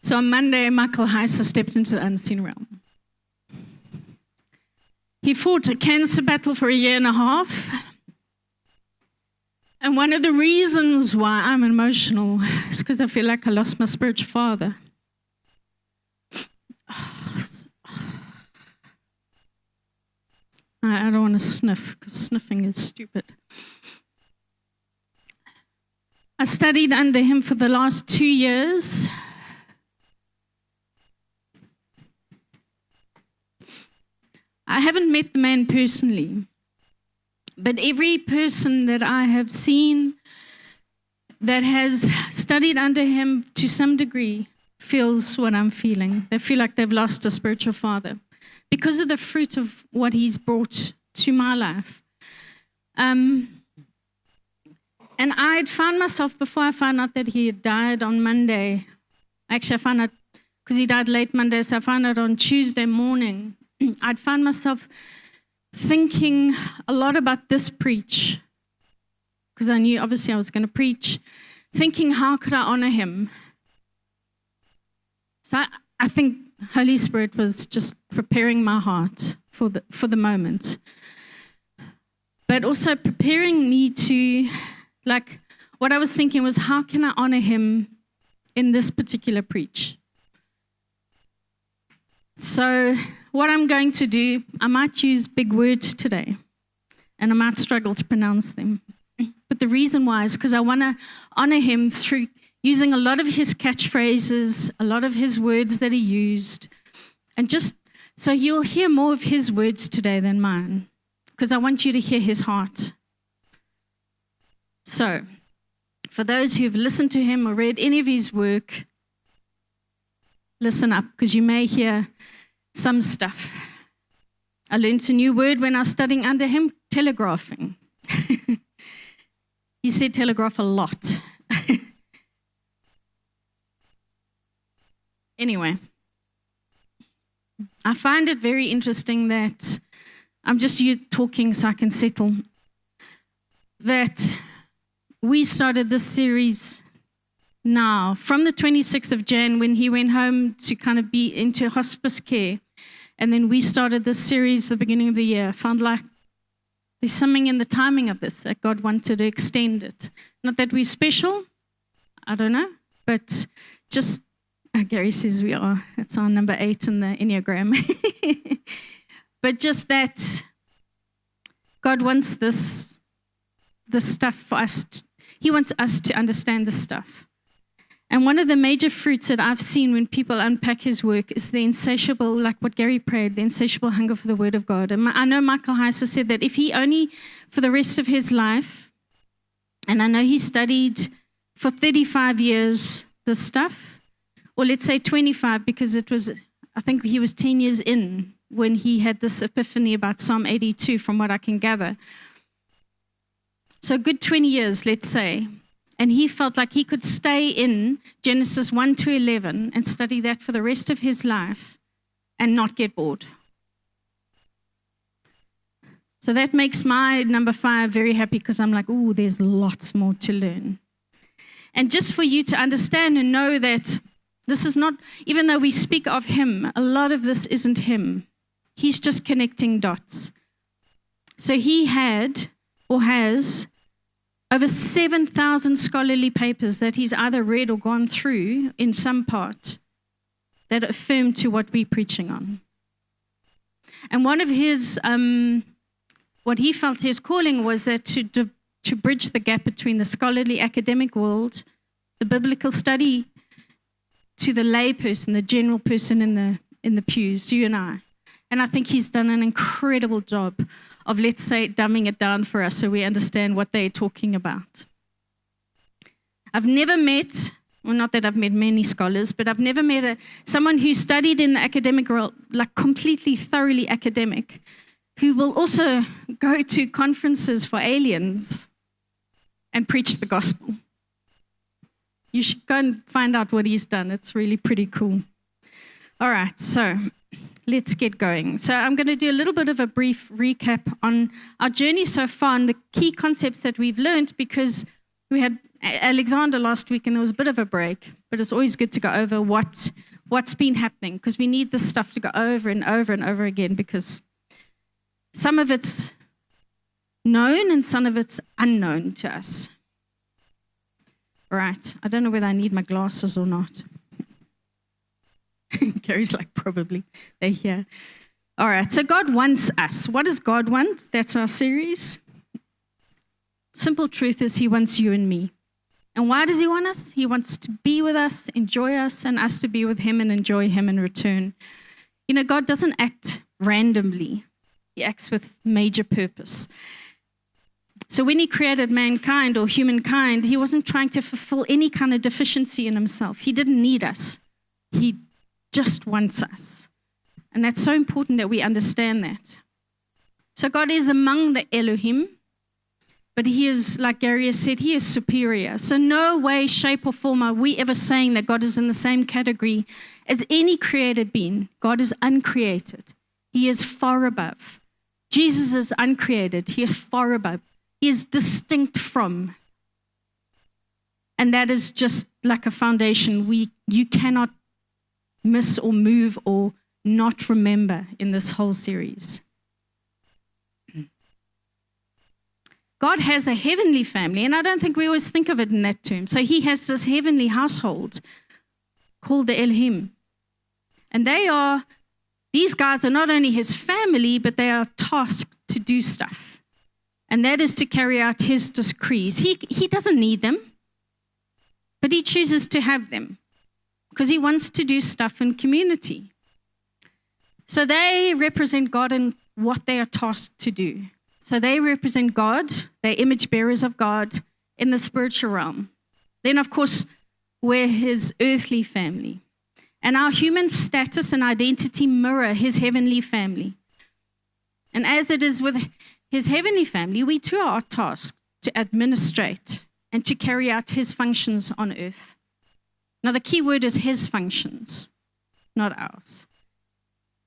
So on Monday, Michael Heiser stepped into the unseen realm. He fought a cancer battle for 1.5 years. And one of the reasons why I'm emotional is because I feel like I lost my spiritual father. I don't want to sniff, because sniffing is stupid. I studied under him for the last 2 years. I haven't met the man personally, but every person that I have seen that has studied under him to some degree feels what I'm feeling. They feel like they've lost a spiritual father because of the fruit of what he's brought to my life. And I'd found myself, before I found out that he had died on Monday, actually I found out, because he died late Monday, so I found out on Tuesday morning, I'd found myself thinking a lot about this preach, because I knew obviously I was going to preach, thinking how could I honor him. So I think Holy Spirit was just preparing my heart for the moment, but also preparing me to, like, what I was thinking was, how can I honor him in this particular preach? So what I'm going to do, I might use big words today, and I might struggle to pronounce them. But the reason why is because I want to honor him through using a lot of his catchphrases, a lot of his words that he used, and just so you'll hear more of his words today than mine, because I want you to hear his heart. So, for those who've listened to him or read any of his work, listen up, because you may hear some stuff. I learned a new word when I was studying under him, telegraphing. He said telegraph a lot. Anyway, I find it very interesting that I'm just talking so I can settle, that we started this series now from the 26th of Jan when he went home to kind of be into hospice care. And then we started this series the beginning of the year. I found like there's something in the timing of this that God wanted to extend it. Not that we're special, I don't know, but just, Gary says we are. That's our number 8 in the Enneagram. But just that God wants this stuff for us. He wants us to understand this stuff. And one of the major fruits that I've seen when people unpack his work is the insatiable, like what Gary prayed, the insatiable hunger for the word of God. And I know Michael Heiser said that if he only, for the rest of his life, and I know he studied for 35 years this stuff, or let's say 25, because it was, I think he was 10 years in when he had this epiphany about Psalm 82, from what I can gather. So a good 20 years, let's say. And he felt like he could stay in Genesis 1 to 11 and study that for the rest of his life and not get bored. So that makes my number 5 very happy, because I'm like, ooh, there's lots more to learn. And just for you to understand and know that this is not, even though we speak of him, a lot of this isn't him. He's just connecting dots. So he had or has over 7,000 scholarly papers that he's either read or gone through in some part that affirm to what we're preaching on. And one of his, what he felt his calling was that to bridge the gap between the scholarly academic world, the biblical study, to the lay person, the general person in the pews, you and I. And I think he's done an incredible job of, let's say, dumbing it down for us so we understand what they're talking about. I've never met, well, not that I've met many scholars, but I've never met someone who studied in the academic world, like completely, thoroughly academic, who will also go to conferences for aliens and preach the gospel. You should go and find out what he's done. It's really pretty cool. All right, so let's get going. So I'm going to do a little bit of a brief recap on our journey so far and the key concepts that we've learned, because we had Alexander last week, and there was a bit of a break, but it's always good to go over what's been happening, because we need this stuff to go over and over and over again, because some of it's known and some of it's unknown to us. Right, I don't know whether I need my glasses or not. Gary's like, probably. They're here. All right, so God wants us. What does God want? That's our series. Simple truth is He wants you and me. And why does He want us? He wants to be with us, enjoy us, and us to be with Him and enjoy Him in return. You know, God doesn't act randomly. He acts with major purpose. So when He created mankind or humankind, He wasn't trying to fulfill any kind of deficiency in Himself. He didn't need us. He just wants us. And that's so important that we understand that. So God is among the Elohim, but He is, like Gary has said, He is superior. So no way, shape, or form are we ever saying that God is in the same category as any created being. God is uncreated. He is far above. Jesus is uncreated. He is far above. He is distinct from. And that is just like a foundation you cannot miss or move or not remember in this whole series. God has a heavenly family, and I don't think we always think of it in that term. So He has this heavenly household called the Elohim. And these guys are not only His family, but they are tasked to do stuff. And that is to carry out His decrees. He doesn't need them, but He chooses to have them because He wants to do stuff in community. So they represent God in what they are tasked to do. So they represent God, they're image bearers of God in the spiritual realm. Then, of course, we're His earthly family. And our human status and identity mirror His heavenly family. And as it is with His heavenly family, we too are tasked to administrate and to carry out His functions on earth. Now, the key word is His functions, not ours.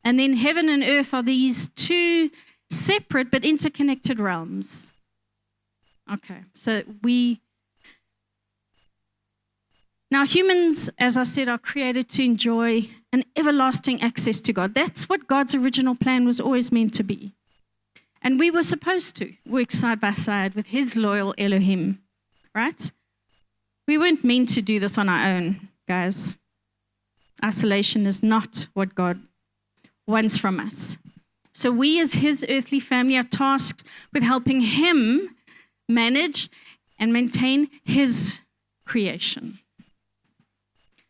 And then heaven and earth are these two separate but interconnected realms. Okay, so now humans, as I said, are created to enjoy an everlasting access to God. That's what God's original plan was always meant to be. And we were supposed to work side by side with His loyal Elohim, right? We weren't meant to do this on our own, guys. Isolation is not what God wants from us. So we as His earthly family are tasked with helping Him manage and maintain His creation.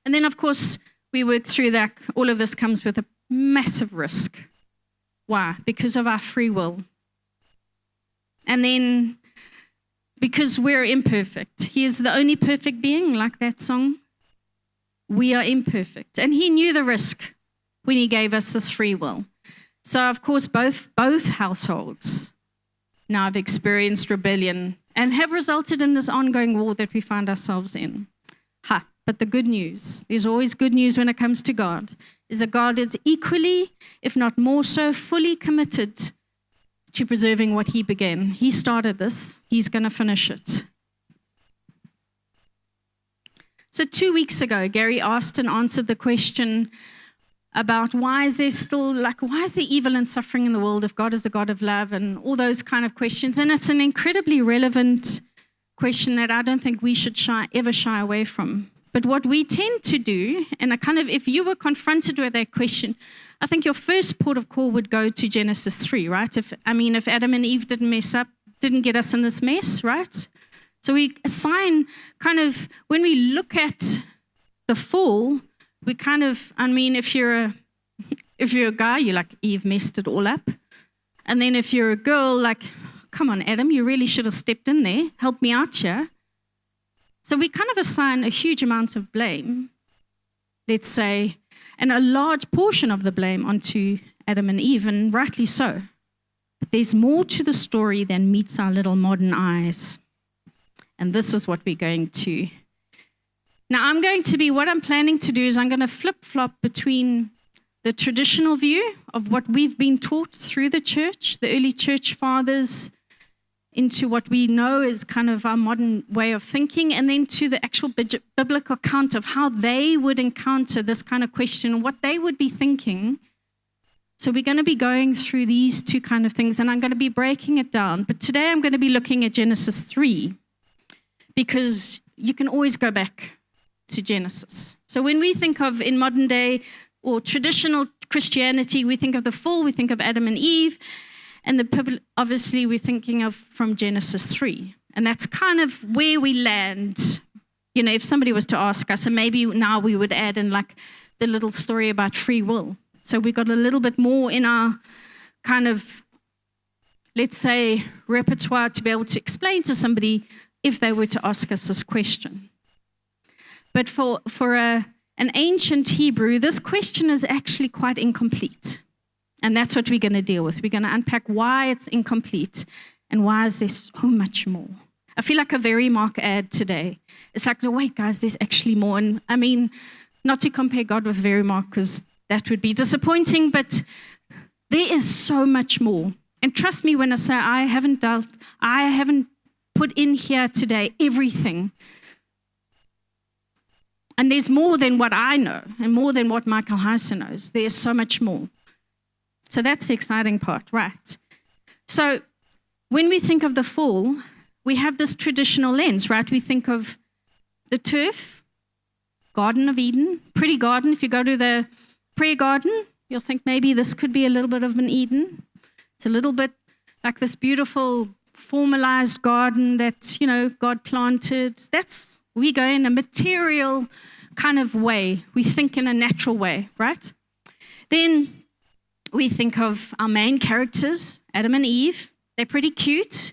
And then, of course, we work through that. All of this comes with a massive risk. Why? Because of our free will. And then, because we're imperfect. He is the only perfect being, like that song. We are imperfect. And He knew the risk when He gave us this free will. So, of course, both households now have experienced rebellion and have resulted in this ongoing war that we find ourselves in. But the good news, there's always good news when it comes to God, is that God is equally, if not more so, fully committed to preserving what He began. He started this. He's going to finish it. So 2 weeks ago, Gary asked and answered the question about why is there evil and suffering in the world if God is the God of love, and all those kind of questions. And it's an incredibly relevant question that I don't think we should ever shy away from. But what we tend to do, and if you were confronted with that question, I think your first port of call would go to Genesis 3, right? If Adam and Eve didn't get us in this mess, right? So we assign when we look at the fall, we if you're a guy, you're like, Eve messed it all up. And then if you're a girl, like, come on, Adam, you really should have stepped in there. Help me out here. So we assign a huge amount of blame, let's say, and a large portion of the blame onto Adam and Eve, and rightly so. But there's more to the story than meets our little modern eyes. And this is what we're going to. Now, what I'm planning to do is I'm going to flip-flop between the traditional view of what we've been taught through the church, the early church fathers, into what we know is kind of our modern way of thinking, and then to the actual biblical account of how they would encounter this kind of question, what they would be thinking. So we're going to be going through these two kind of things, and I'm going to be breaking it down. But today I'm going to be looking at Genesis 3, because you can always go back to Genesis. So when we think of, in modern day or traditional Christianity, we think of the fall, we think of Adam and Eve, and obviously we're thinking of from Genesis 3. And that's kind of where we land. You know, if somebody was to ask us, and maybe now we would add in like the little story about free will. So we got a little bit more in our kind of, let's say, repertoire to be able to explain to somebody if they were to ask us this question. But for an ancient Hebrew, this question is actually quite incomplete. And that's what we're going to deal with. We're going to unpack why it's incomplete and why is there so much more. I feel like a very Mark ad today. It's like, no, wait, guys, there's actually more. And I mean, not to compare God with very Mark, because that would be disappointing, but there is so much more. And trust me when I say I haven't put in here today everything. And there's more than what I know and more than what Michael Heiser knows. There's so much more. So that's the exciting part, right? So when we think of the fall, we have this traditional lens, right? We think of the turf, Garden of Eden, pretty garden. If you go to the prayer garden, you'll think maybe this could be a little bit of an Eden. It's a little bit like this beautiful formalized garden that, you know, God planted. We go in a material kind of way. We think in a natural way, right? Then we think of our main characters, Adam and Eve. They're pretty cute.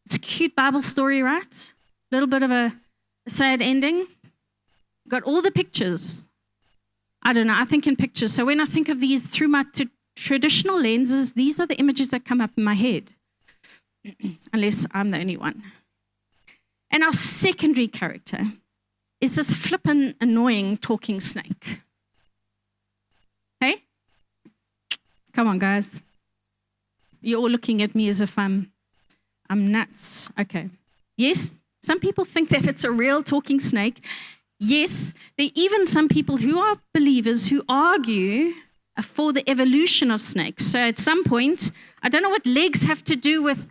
It's a cute Bible story, right? A little bit of a sad ending. Got all the pictures. I don't know, I think in pictures. So when I think of these through my traditional lenses, these are the images that come up in my head. Unless I'm the only one. And our secondary character is this flippin' annoying talking snake. Hey? Come on, guys. You're all looking at me as if I'm nuts. Okay. Yes, some people think that it's a real talking snake. Yes, there are even some people who are believers who argue for the evolution of snakes. So at some point, I don't know what legs have to do with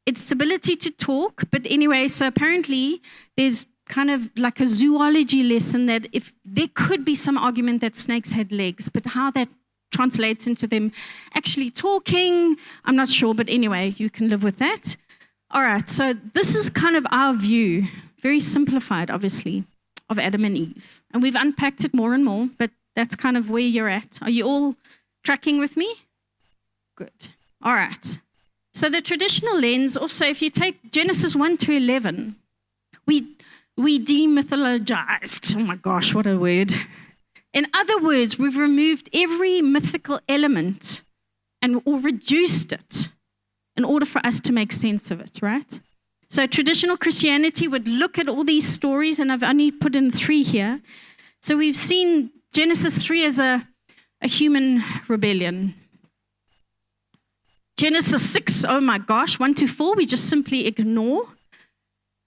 its ability to talk, but anyway, so apparently there's kind of like a zoology lesson that if there could be some argument that snakes had legs, but how that translates into them actually talking, I'm not sure, but anyway, you can live with that. All right, so this is kind of our view, very simplified, obviously, of Adam and Eve. And we've unpacked it more and more, but that's kind of where you're at. Are you all tracking with me? Good. All right. So the traditional lens, also, if you take Genesis 1 to 11, we demythologized. Oh my gosh, what a word. In other words, we've removed every mythical element or reduced it in order for us to make sense of it, right? So traditional Christianity would look at all these stories, and I've only put in 3 here. So we've seen Genesis 3 as a human rebellion. Genesis 6, oh my gosh, 1 to 4, we just simply ignore.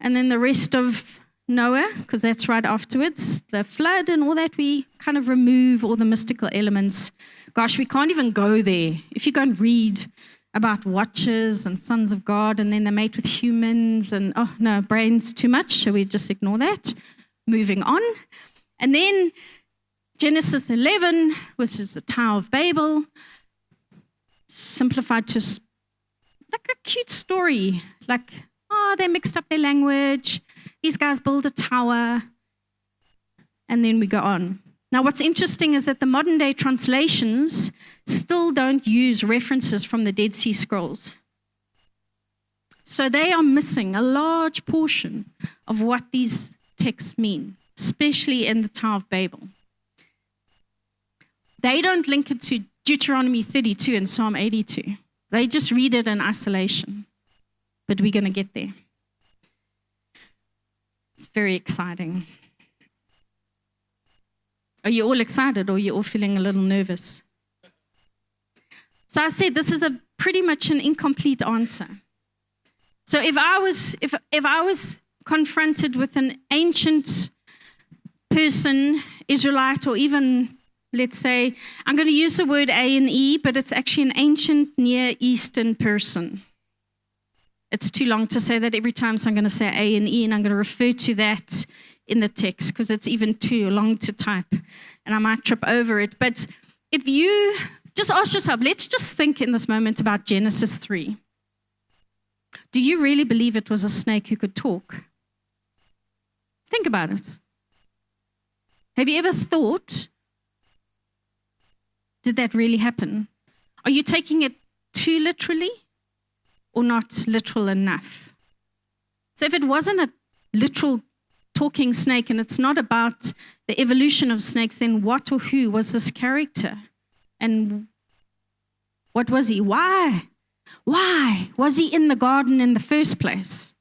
And then the rest of Noah, because that's right afterwards, the flood and all that, we kind of remove all the mystical elements. Gosh, we can't even go there. If you go and read about watchers and sons of God, and then they mate with humans, and oh no, brains too much, so we just ignore that. Moving on. And then Genesis 11, which is the Tower of Babel, simplified to like a cute story, like, oh, they mixed up their language, these guys build a tower, and then we go on. Now, what's interesting is that the modern day translations still don't use references from the Dead Sea Scrolls. So they are missing a large portion of what these texts mean, especially in the Tower of Babel. They don't link it to Deuteronomy 32 and Psalm 82. They just read it in isolation. But we're going to get there. It's very exciting. Are you all excited, or are you all feeling a little nervous? So I said this is pretty much an incomplete answer. So if I was confronted with an ancient person, Israelite, or even, let's say, I'm going to use the word A&E, but it's actually an ancient Near Eastern person. It's too long to say that every time, so I'm going to say A&E, and I'm going to refer to that in the text because it's even too long to type, and I might trip over it. But if you just ask yourself, let's just think in this moment about Genesis 3. Do you really believe it was a snake who could talk? Think about it. Have you ever thought, did that really happen? Are you taking it too literally or not literal enough? So if it wasn't a literal talking snake and it's not about the evolution of snakes, then what or who was this character? And what was he? Why? Why was he in the garden in the first place?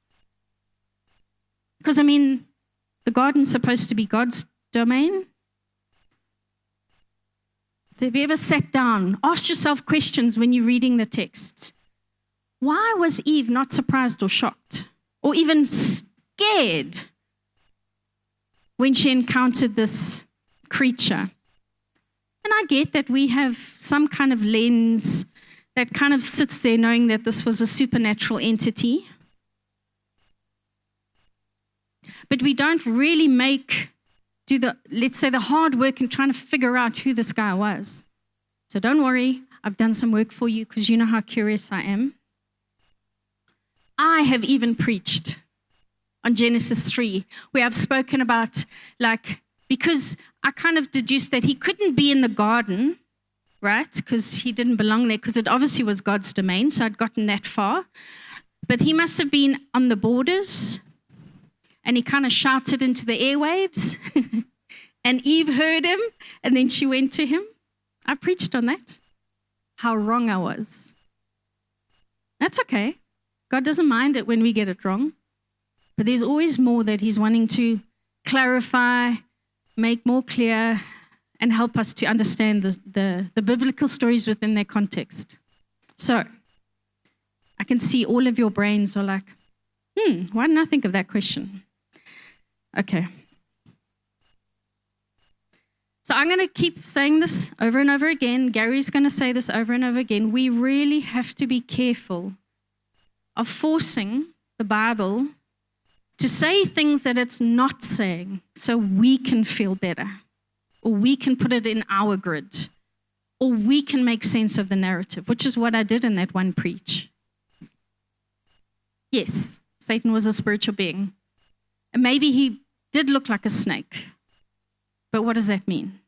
Because, the garden's supposed to be God's domain. So have you ever sat down, asked yourself questions when you're reading the text? Why was Eve not surprised or shocked or even scared when she encountered this creature? And I get that we have some kind of lens that kind of sits there knowing that this was a supernatural entity. But we don't really do the hard work in trying to figure out who this guy was. So don't worry, I've done some work for you because you know how curious I am. I have even preached on Genesis 3, where I've spoken about, because I kind of deduced that he couldn't be in the garden, right? Because he didn't belong there, because it obviously was God's domain, so I'd gotten that far. But he must have been on the borders, and he kind of shouted into the airwaves, and Eve heard him, and then she went to him. I preached on that, how wrong I was. That's okay. God doesn't mind it when we get it wrong. But there's always more that he's wanting to clarify, make more clear, and help us to understand the biblical stories within their context. So, I can see all of your brains are like, why didn't I think of that question? Okay. So I'm going to keep saying this over and over again. Gary's going to say this over and over again. We really have to be careful of forcing the Bible to say things that it's not saying so we can feel better, or we can put it in our grid, or we can make sense of the narrative, which is what I did in that one preach. Yes, Satan was a spiritual being. And maybe he did look like a snake. But what does that mean?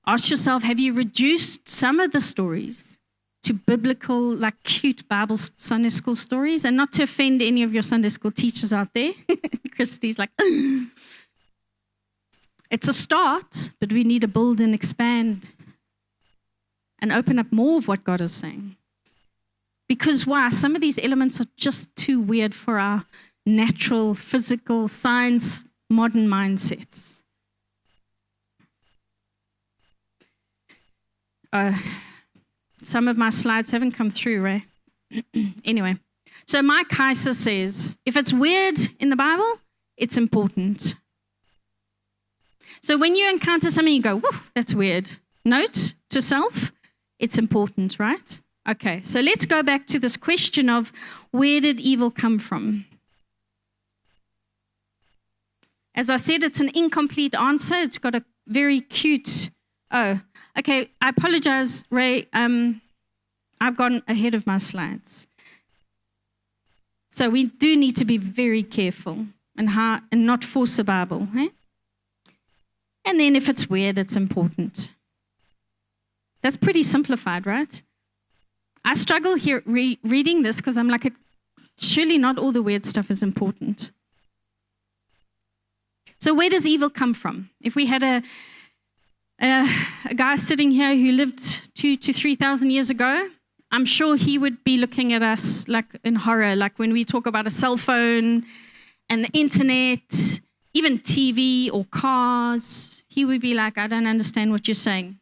Ask yourself, have you reduced some of the stories to biblical, cute Bible Sunday school stories? And not to offend any of your Sunday school teachers out there. Christy's like, it's a start, but we need to build and expand and open up more of what God is saying. Because why? Some of these elements are just too weird for our natural, physical, science, modern mindsets. Some of my slides haven't come through, Ray. Anyway, so Mike Heiser says, if it's weird in the Bible, it's important. So when you encounter something, you go, woof, that's weird. Note to self, it's important, right? Okay, so let's go back to this question of where did evil come from? As I said, it's an incomplete answer. It's got a very cute, okay, I apologize, Ray. I've gone ahead of my slides. So we do need to be very careful and not force the Bible. Eh? And then if it's weird, it's important. That's pretty simplified, right? I struggle here reading this because I'm like, surely not all the weird stuff is important. So where does evil come from? If we had a guy sitting here who lived 2,000 to 3,000 years ago, I'm sure he would be looking at us like in horror, like when we talk about a cell phone and the internet, even TV or cars, he would be like, I don't understand what you're saying.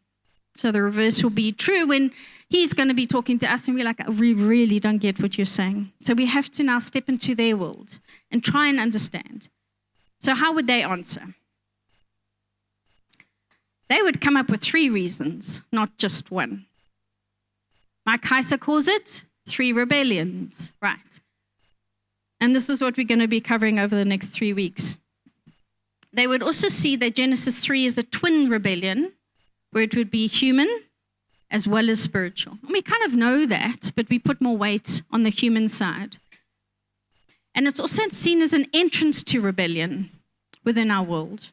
So the reverse will be true when he's going to be talking to us and we're like, we really don't get what you're saying. So we have to now step into their world and try and understand. So how would they answer? They would come up with 3 reasons, not just one. Mike Heiser calls it 3 rebellions, right? And this is what we're going to be covering over the next 3 weeks. They would also see that Genesis 3 is a twin rebellion, where it would be human as well as spiritual. And we kind of know that, but we put more weight on the human side. And it's also seen as an entrance to rebellion within our world.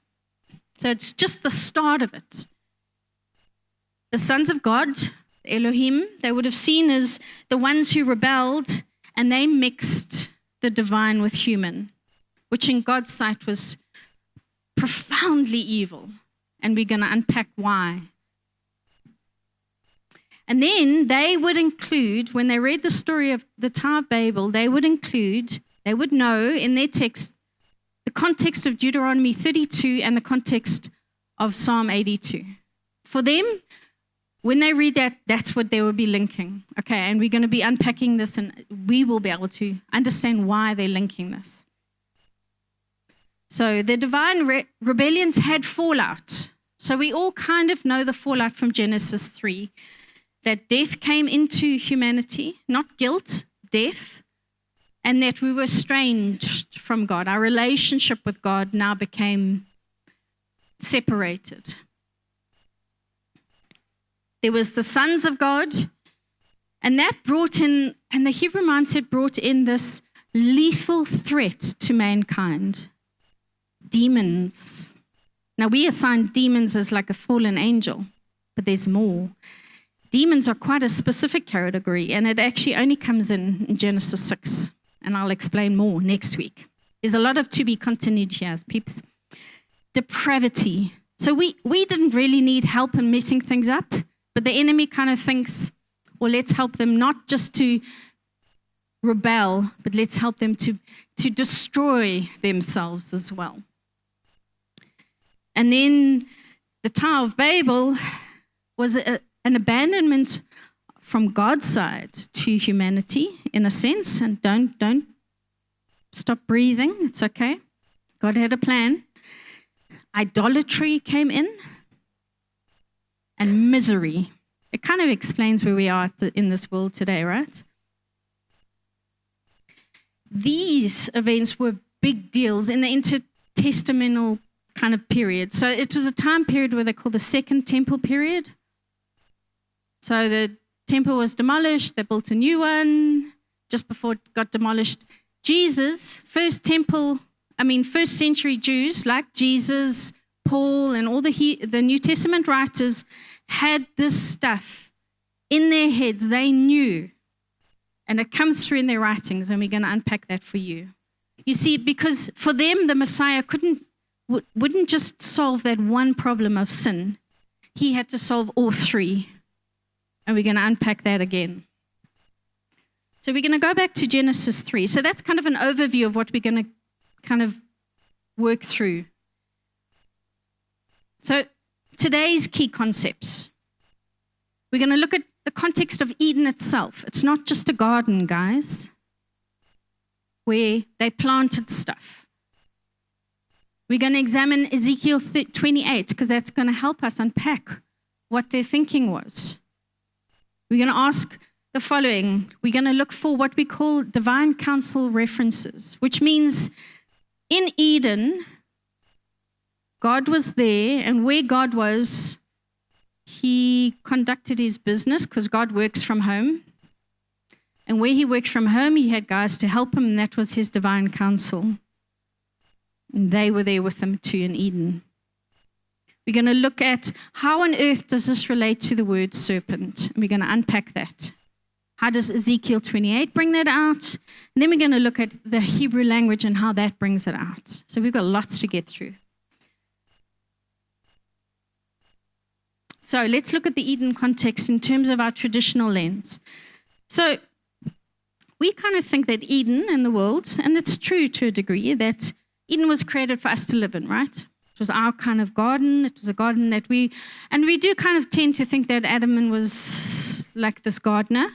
So it's just the start of it. The sons of God, Elohim, they would have seen as the ones who rebelled, and they mixed the divine with human, which in God's sight was profoundly evil. And we're going to unpack why. And then they would include, when they read the story of the Tower of Babel, they would know in their text the context of Deuteronomy 32 and the context of Psalm 82. For them, when they read that, that's what they will be linking. Okay, and we're going to be unpacking this, and we will be able to understand why they're linking this. So the divine rebellions had fallout. So we all kind of know the fallout from Genesis 3, that death came into humanity, not guilt, death, and that we were estranged from God. Our relationship with God now became separated. There was the sons of God, and that brought in, and the Hebrew mindset brought in this lethal threat to mankind. Demons. Now, we assign demons as like a fallen angel, but there's more. Demons are quite a specific category, and it actually only comes in Genesis 6, and I'll explain more next week. There's a lot of to be continued here, peeps. Depravity. So we didn't really need help in messing things up, but the enemy kind of thinks, well, let's help them not just to rebel, but let's help them to destroy themselves as well. And then the Tower of Babel was an abandonment from God's side to humanity, in a sense. And don't stop breathing. It's okay. God had a plan. Idolatry came in, and misery. It kind of explains where we are in this world today, right? These events were big deals in the intertestamental kind of period. So it was a time period where they call the Second Temple period. So the temple was demolished, they built a new one just before it got demolished. Jesus, first century Jews like Jesus, Paul, and all the New Testament writers had this stuff in their heads. They knew. And it comes through in their writings, and we're going to unpack that for you. You see, because for them, the Messiah wouldn't just solve that one problem of sin. He had to solve all 3. And we're going to unpack that again. So we're going to go back to Genesis 3. So that's kind of an overview of what we're going to kind of work through. So today's key concepts. We're going to look at the context of Eden itself. It's not just a garden, guys, where they planted stuff. We're going to examine Ezekiel 28, because that's going to help us unpack what their thinking was. We're going to ask the following. We're going to look for what we call divine counsel references, which means in Eden, God was there, and where God was, he conducted his business, because God works from home. And where he works from home, he had guys to help him, and that was his divine counsel. And they were there with him too in Eden. We're going to look at how on earth does this relate to the word serpent. And we're going to unpack that. How does Ezekiel 28 bring that out? And then we're going to look at the Hebrew language and how that brings it out. So we've got lots to get through. So let's look at the Eden context in terms of our traditional lens. So we kind of think that Eden and the world, and it's true to a degree, that Eden was created for us to live in, right? It was our kind of garden. It was a garden that we do kind of tend to think that Adam was like this gardener,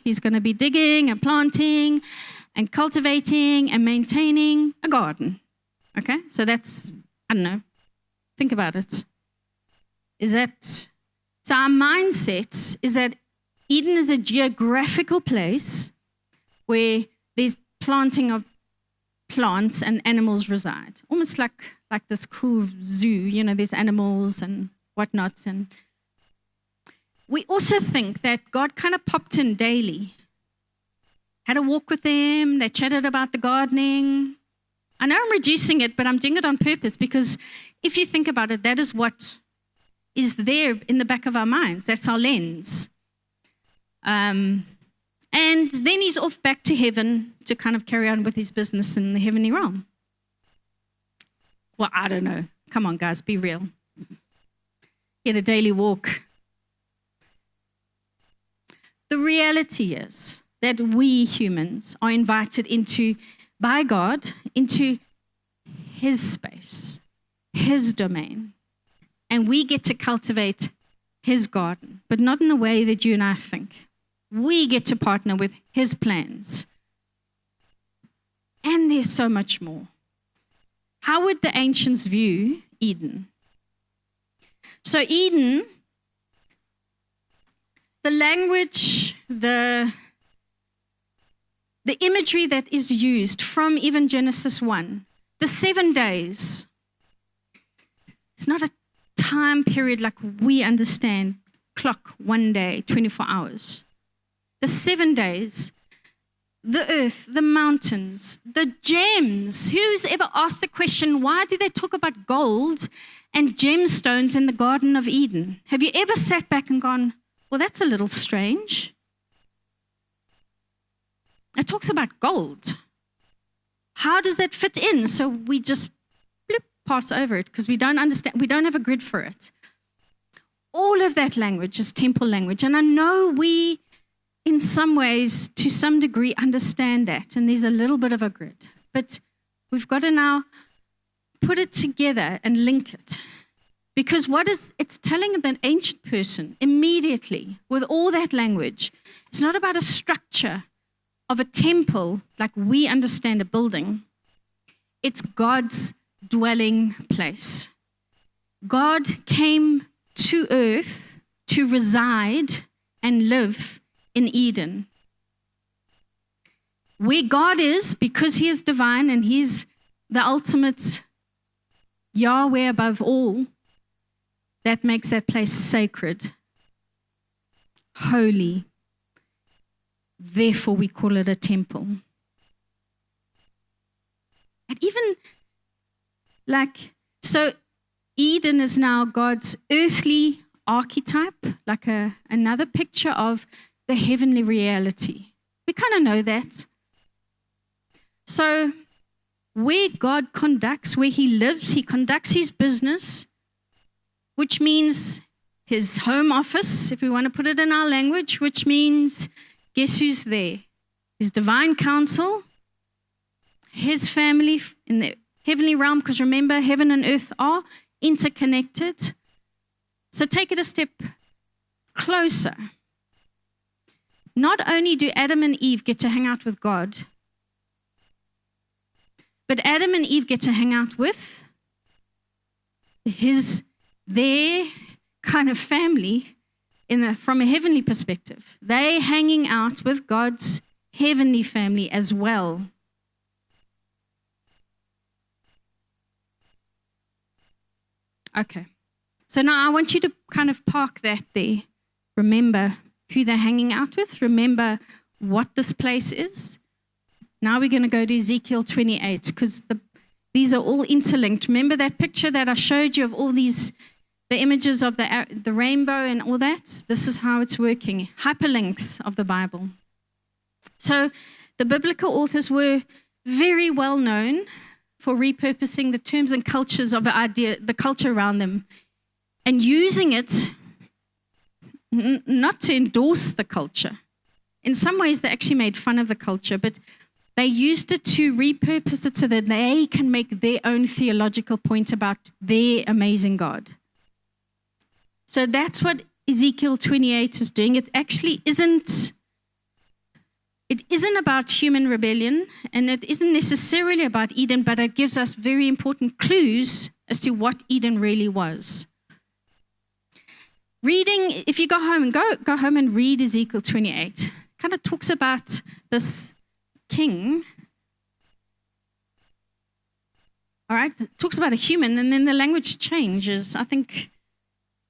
he's going to be digging and planting and cultivating and maintaining a garden. Okay, so that's, I don't know, think about it. So our mindset is that Eden is a geographical place where there's planting of plants and animals reside. Almost like this cool zoo, there's animals and whatnot. And we also think that God kind of popped in daily, had a walk with them, they chatted about the gardening. I know I'm reducing it, but I'm doing it on purpose because if you think about it, that is what is there in the back of our minds. That's our lens. And then he's off back to heaven to kind of carry on with his business in the heavenly realm. Well, I don't know. Come on, guys, be real. He had a daily walk. The reality is that we humans are invited by God into his space, his domain. And we get to cultivate his garden, but not in the way that you and I think. We get to partner with his plans. And there's so much more. How would the ancients view Eden? So Eden, the language, the imagery that is used from even Genesis 1, the 7 days, it's not a time period like we understand, clock, 1 day, 24 hours. The 7 days, the earth, the mountains, the gems. Who's ever asked the question, why do they talk about gold and gemstones in the Garden of Eden? Have you ever sat back and gone, well, that's a little strange? It talks about gold. How does that fit in? So we just pass over it because we don't understand, we don't have a grid for it. All of that language is temple language. And I know we, in some ways, to some degree, understand that. And there's a little bit of a grid. But we've got to now put it together and link it. Because it's telling an ancient person immediately with all that language. It's not about a structure of a temple like we understand a building. It's God's dwelling place. God came to earth to reside and live in Eden. Where God is, because he is divine and he's the ultimate Yahweh above all, that makes that place sacred, holy. Therefore, we call it a temple. And even so Eden is now God's earthly archetype, like another picture of the heavenly reality. We kind of know that. So where God conducts, where he lives, he conducts his business, which means his home office, if we want to put it in our language, which means, guess who's there? His divine counsel, his family in the heavenly realm, because remember, heaven and earth are interconnected. So take it a step closer. Not only do Adam and Eve get to hang out with God, but Adam and Eve get to hang out with their kind of family from a heavenly perspective. They hanging out with God's heavenly family as well. Okay. So now I want you to kind of park that there. Remember who they're hanging out with. Remember what this place is. Now we're going to go to Ezekiel 28 because these are all interlinked. Remember that picture that I showed you of all these, the images of the rainbow and all that? This is how it's working. Hyperlinks of the Bible. So the biblical authors were very well known for repurposing the terms and cultures of the culture around them and using it not to endorse the culture. In some ways, they actually made fun of the culture, but they used it to repurpose it so that they can make their own theological point about their amazing God. So that's what Ezekiel 28 is doing, it actually isn't about human rebellion, and it isn't necessarily about Eden, but it gives us very important clues as to what Eden really was. Reading, if you go home and read Ezekiel 28, kind of talks about this king. All right, it talks about a human, and then the language changes, I think,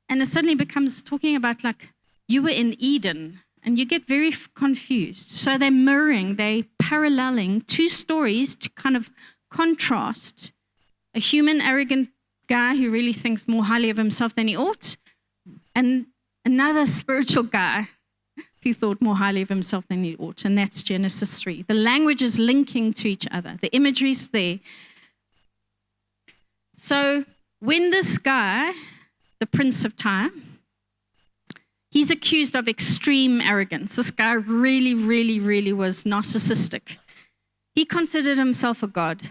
and it suddenly becomes talking about like you were in Eden, and you get very confused. So they're mirroring, they're paralleling two stories to kind of contrast a human, arrogant guy who really thinks more highly of himself than he ought, and another spiritual guy who thought more highly of himself than he ought, and that's Genesis 3. The language is linking to each other. The imagery is there. So when this guy, the Prince of Tyre, he's accused of extreme arrogance. This guy really, really, really was narcissistic. He considered himself a god.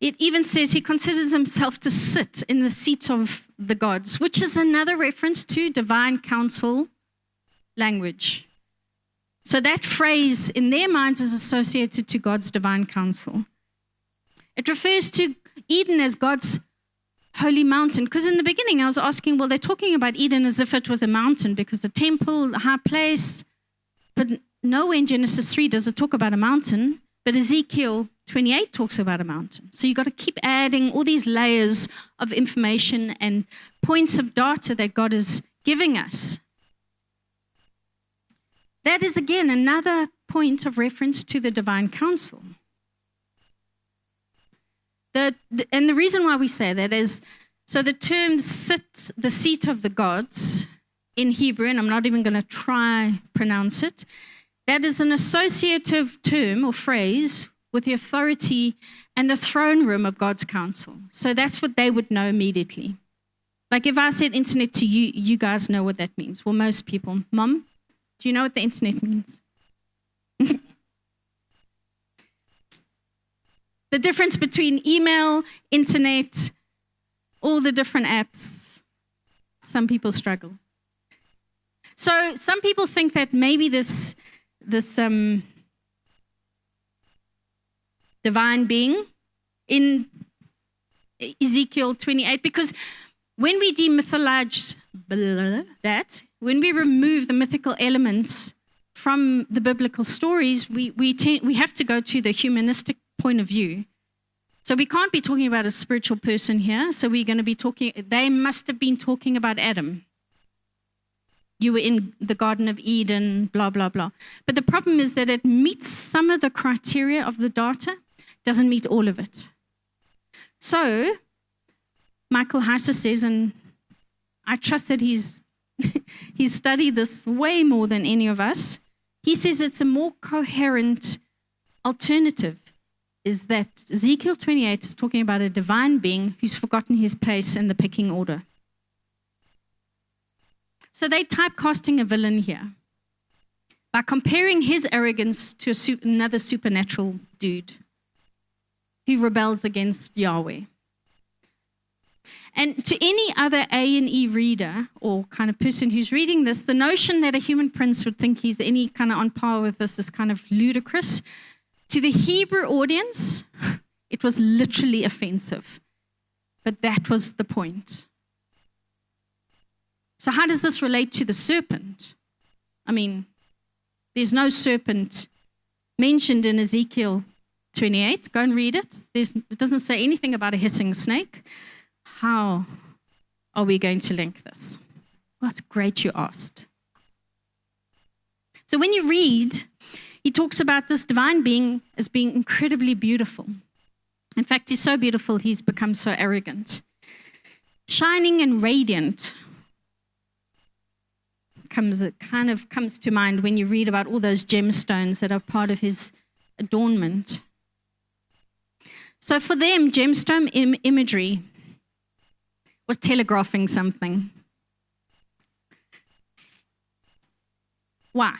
It even says he considers himself to sit in the seat of the gods, which is another reference to divine counsel language. So that phrase in their minds is associated to God's divine counsel. It refers to Eden as God's holy mountain. Because in the beginning I was asking, well, they're talking about Eden as if it was a mountain because the temple, the high place. But nowhere in Genesis 3 does it talk about a mountain. But Ezekiel 28 talks about a mountain. So you've got to keep adding all these layers of information and points of data that God is giving us. That is, again, another point of reference to the divine counsel. And the reason why we say that is, so the term sit, the seat of the gods in Hebrew, and I'm not even going to try pronounce it, that is an associative term or phrase with the authority and the throne room of God's counsel. So that's what they would know immediately. Like if I said internet to you, you guys know what that means. Well, most people. Mom, do you know what the internet means? The difference between email, internet, all the different apps. Some people struggle. So some people think that maybe this divine being in Ezekiel 28, because when we demythologize that, when we remove the mythical elements from the biblical stories, we have to go to the humanistic point of view. So we can't be talking about a spiritual person here. So we're going to be they must have been talking about Adam. You were in the Garden of Eden, blah, blah, blah. But the problem is that it meets some of the criteria of the data, doesn't meet all of it. So Michael Heiser says, and I trust that he's studied this way more than any of us, he says it's a more coherent alternative, is that Ezekiel 28 is talking about a divine being who's forgotten his place in the pecking order. So they're typecasting a villain here by comparing his arrogance to another supernatural dude who rebels against Yahweh. And to any other A&E reader or kind of person who's reading this, the notion that a human prince would think he's any kind of on par with this is kind of ludicrous. To the Hebrew audience, it was literally offensive. But that was the point. So how does this relate to the serpent? I mean, there's no serpent mentioned in Ezekiel 28. Go and read it. It doesn't say anything about a hissing snake. How are we going to link this? Well, it's great you asked. So when you read, he talks about this divine being as being incredibly beautiful. In fact, he's so beautiful, he's become so arrogant. Shining and radiant comes to mind when you read about all those gemstones that are part of his adornment. So for them, gemstone imagery was telegraphing something. Why?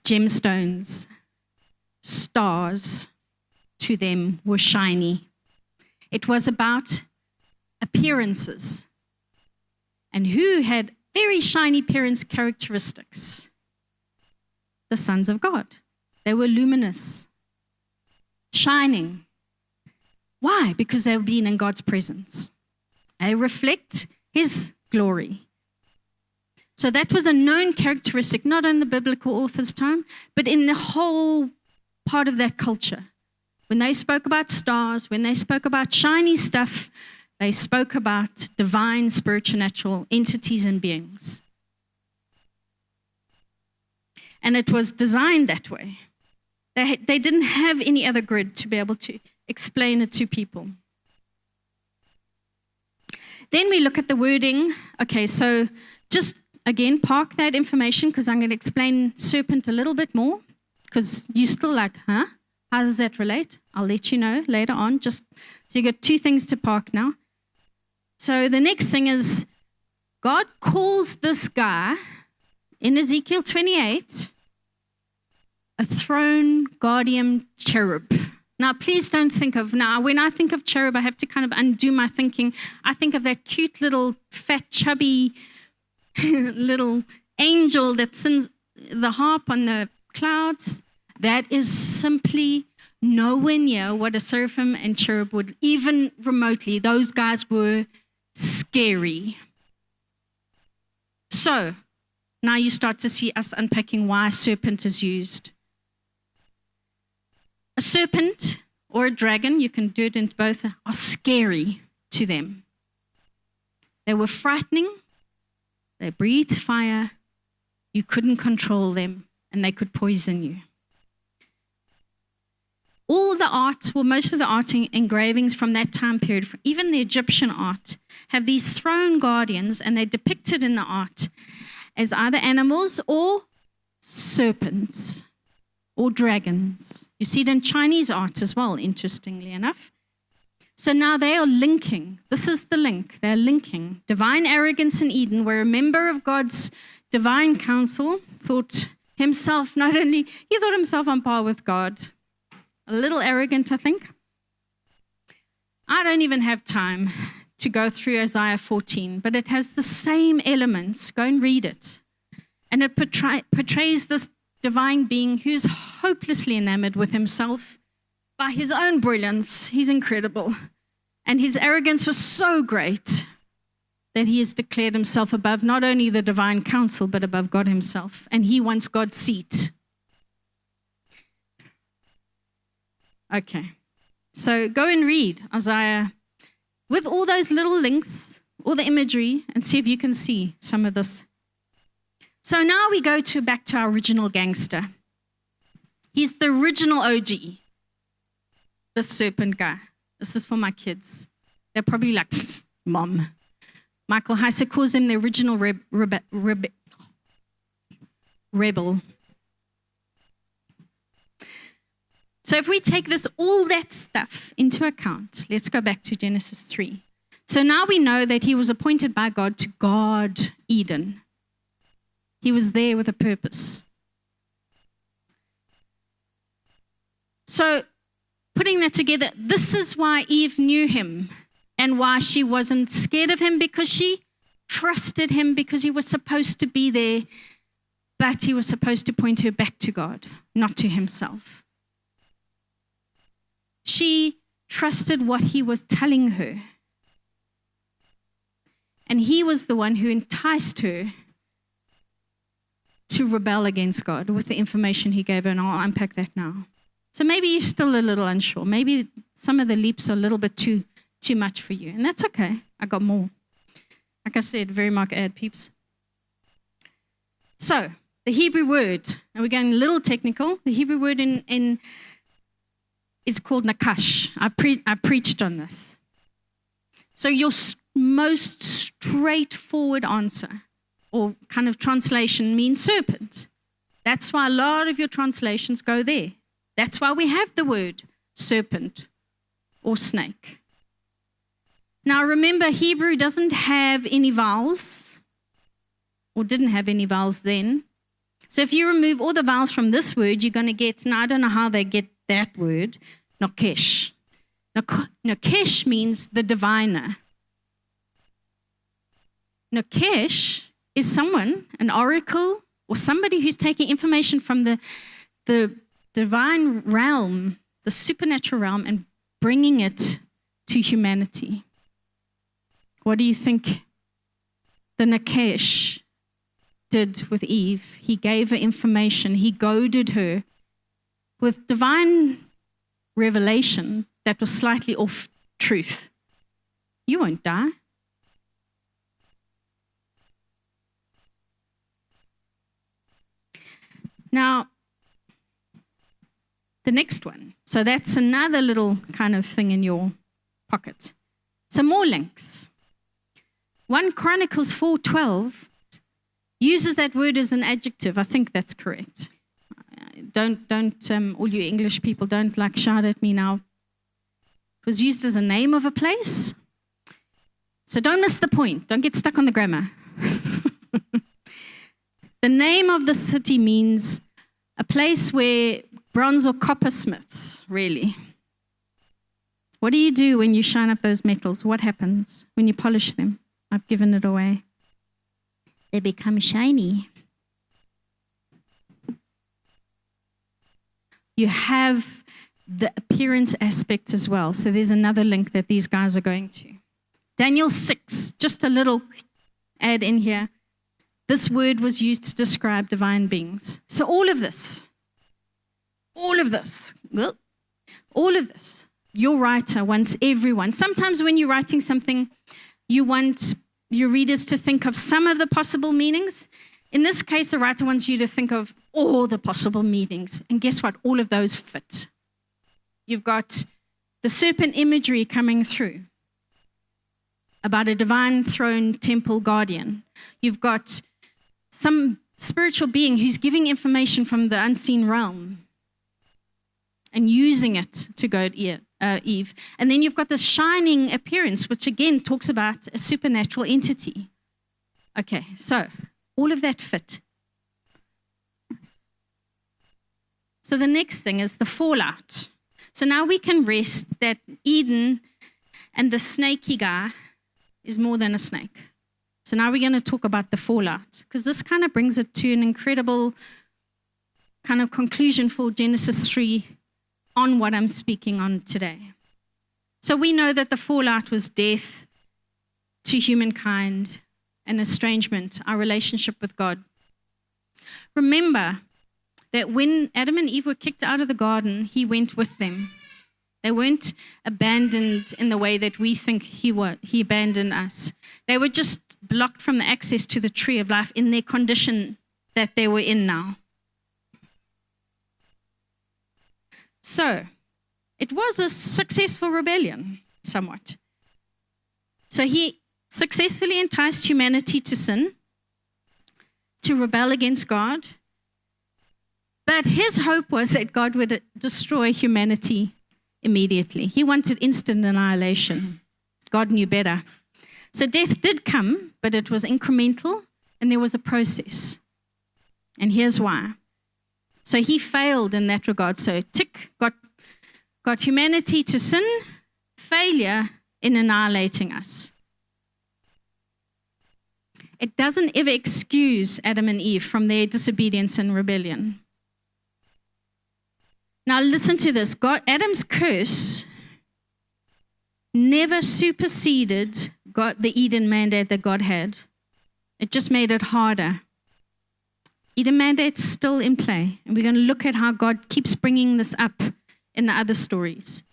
Gemstones, stars, to them were shiny. It was about appearances. And who had very shiny appearance characteristics? The sons of God. They were luminous, shining. Why? Because they were being in God's presence. They reflect His glory. So that was a known characteristic, not in the biblical author's time, but in the whole part of that culture. When they spoke about stars, when they spoke about shiny stuff, they spoke about divine, spiritual, natural entities and beings. And it was designed that way. They didn't have any other grid to be able to explain it to people. Then we look at the wording. Okay, so just again, park that information because I'm going to explain serpent a little bit more because you're still like, huh? How does that relate? I'll let you know later on. Just so you got two things to park now. So the next thing is God calls this guy in Ezekiel 28 a throne guardian cherub. Now, please don't think of, when I think of cherub, I have to kind of undo my thinking. I think of that cute little fat, chubby little angel that sings the harp on the clouds. That is simply nowhere near what a seraphim and cherub would, even remotely. Those guys were scary. So, now you start to see us unpacking why serpent is used. A serpent or a dragon, you can do it in both, are scary to them. They were frightening. They breathed fire. You couldn't control them, and they could poison you. All the art, well, most of the art engravings from that time period, even the Egyptian art, have these throne guardians, and they're depicted in the art as either animals or serpents or dragons. You see it in Chinese art as well, interestingly enough. So now they are linking. This is the link. They're linking divine arrogance in Eden, where a member of God's divine council thought himself he thought himself on par with God. A little arrogant, I think. I don't even have time to go through Isaiah 14, but it has the same elements. Go and read it. And it portrays this divine being who's hopelessly enamored with himself by his own brilliance. He's incredible. And his arrogance was so great that he has declared himself above not only the divine council, but above God himself. And he wants God's seat. Okay, so go and read Isaiah with all those little links, all the imagery, and see if you can see some of this. So now we go back to our original gangster. He's the original OG, the serpent guy. This is for my kids. They're probably like, Mom. Michael Heiser calls him the original rebel. So if we take all that stuff into account, let's go back to Genesis 3. So now we know that he was appointed by God to guard Eden. He was there with a purpose. So putting that together, this is why Eve knew him and why she wasn't scared of him, because she trusted him, because he was supposed to be there, but he was supposed to point her back to God, not to himself. She trusted what he was telling her. And he was the one who enticed her to rebel against God with the information he gave her, and I'll unpack that now. So maybe you're still a little unsure. Maybe some of the leaps are a little bit too much for you, and that's okay. I got more. Like I said, very mark ad, peeps. So, the Hebrew word, and we're going a little technical. The Hebrew word is called nakash. I preached on this. So your most straightforward answer, or kind of translation, means serpent. That's why a lot of your translations go there. That's why we have the word serpent or snake. Now remember, Hebrew doesn't have any vowels, or didn't have any vowels then. So if you remove all the vowels from this word, you're going to get, now I don't know how they get that word, Nokesh. Nokesh means the diviner. Nakesh is someone, an oracle, or somebody who's taking information from the divine realm, the supernatural realm, and bringing it to humanity. What do you think the Nakesh did with Eve? He gave her information. He goaded her with divine revelation that was slightly off truth. You won't die. Now, the next one. So that's another little kind of thing in your pocket. Some more links. 1 Chronicles 4:12 uses that word as an adjective. I think that's correct. Don't all you English people don't shout at me now. It was used as a name of a place. So don't miss the point. Don't get stuck on the grammar. The name of the city means a place where bronze or copper smiths, really. What do you do when you shine up those metals? What happens when you polish them? I've given it away. They become shiny. You have the appearance aspect as well. So there's another link that these guys are going to. Daniel 6, just a little add in here. This word was used to describe divine beings. So all of this, your writer wants everyone. Sometimes when you're writing something, you want your readers to think of some of the possible meanings. In this case, the writer wants you to think of all the possible meanings. And guess what? All of those fit. You've got the serpent imagery coming through about a divine throne temple guardian. You've got some spiritual being who's giving information from the unseen realm and using it to goad Eve. And then you've got the shining appearance, which again talks about a supernatural entity. Okay, so all of that fit. So the next thing is the fallout. So now we can rest that Eden and the snaky guy is more than a snake. So now we're going to talk about the fallout, because this kind of brings it to an incredible kind of conclusion for Genesis 3 on what I'm speaking on today. So we know that the fallout was death to humankind and estrangement, our relationship with God. Remember that when Adam and Eve were kicked out of the garden, he went with them. They weren't abandoned in the way that we think he abandoned us. They were just blocked from the access to the tree of life in their condition that they were in now. So, it was a successful rebellion, somewhat. So he successfully enticed humanity to sin, to rebel against God. But his hope was that God would destroy humanity immediately. He wanted instant annihilation. God knew better. So death did come, but it was incremental, and there was a process. And here's why. So he failed in that regard. So tick, got humanity to sin, failure in annihilating us. It doesn't ever excuse Adam and Eve from their disobedience and rebellion. Now listen to this. Adam's curse never superseded the Eden mandate that God had. It just made it harder. Eden mandate's still in play, and we're going to look at how God keeps bringing this up in the other stories.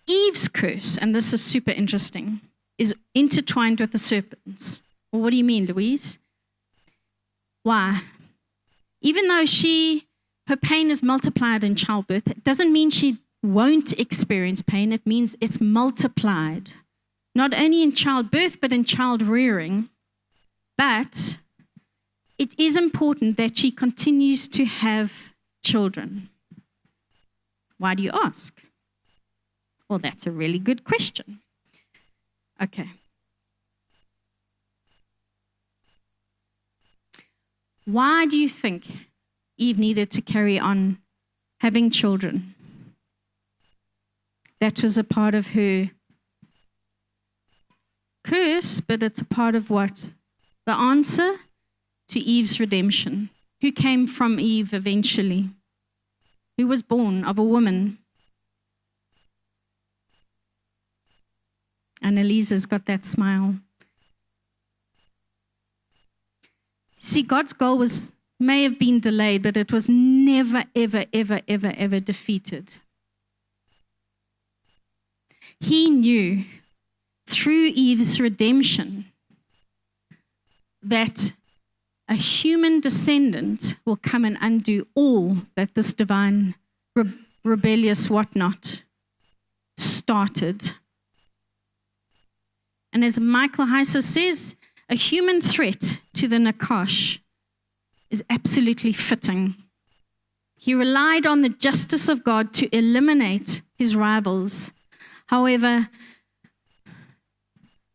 Eve's curse, and this is super interesting, is intertwined with the serpent's. Well, what do you mean, Louise? Why? Even though her pain is multiplied in childbirth, it doesn't mean she won't experience pain. It means it's multiplied. Not only in childbirth, but in child rearing. But it is important that she continues to have children. Why do you ask? Well, that's a really good question. Okay. Why do you think Eve needed to carry on having children? That was a part of her curse verse, but it's a part of what? The answer to Eve's redemption. Who came from Eve eventually? Who was born of a woman? And Elisa's got that smile. See, God's goal may have been delayed, but it was never, ever, ever, ever, ever defeated. He knew through Eve's redemption that a human descendant will come and undo all that this divine rebellious whatnot started. And as Michael Heiser says, a human threat to the Nakash is absolutely fitting. He relied on the justice of God to eliminate his rivals. However,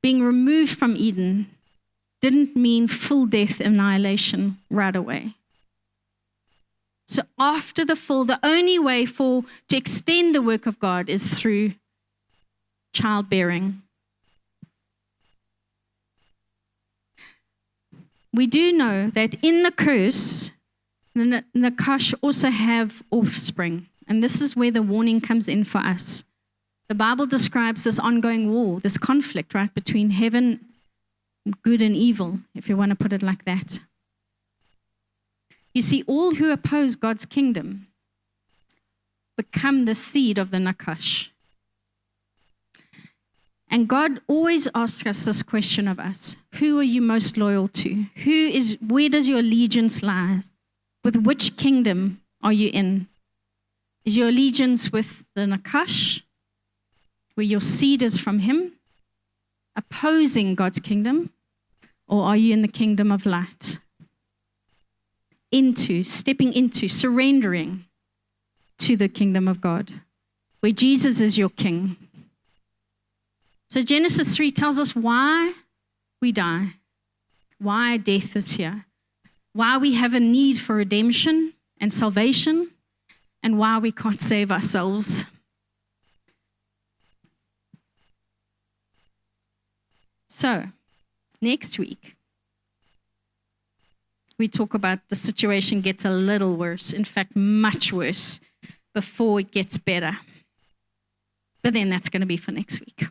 being removed from Eden didn't mean full death annihilation right away. So after the fall, the only way to extend the work of God is through childbearing. We do know that in the curse, the Nakash also have offspring. And this is where the warning comes in for us. The Bible describes this ongoing war, this conflict, right, between heaven, good and evil, if you want to put it like that. You see, all who oppose God's kingdom become the seed of the Nakash. And God always asks us this question of us. Who are you most loyal to? Where does your allegiance lie? With which kingdom are you in? Is your allegiance with the Nakash, where your seed is from him, opposing God's kingdom? Or are you in the kingdom of light? Stepping into, surrendering to the kingdom of God, where Jesus is your king. So Genesis 3 tells us why we die, why death is here, why we have a need for redemption and salvation, and why we can't save ourselves. So, next week, we talk about the situation gets a little worse, in fact, much worse, before it gets better. But then that's going to be for next week.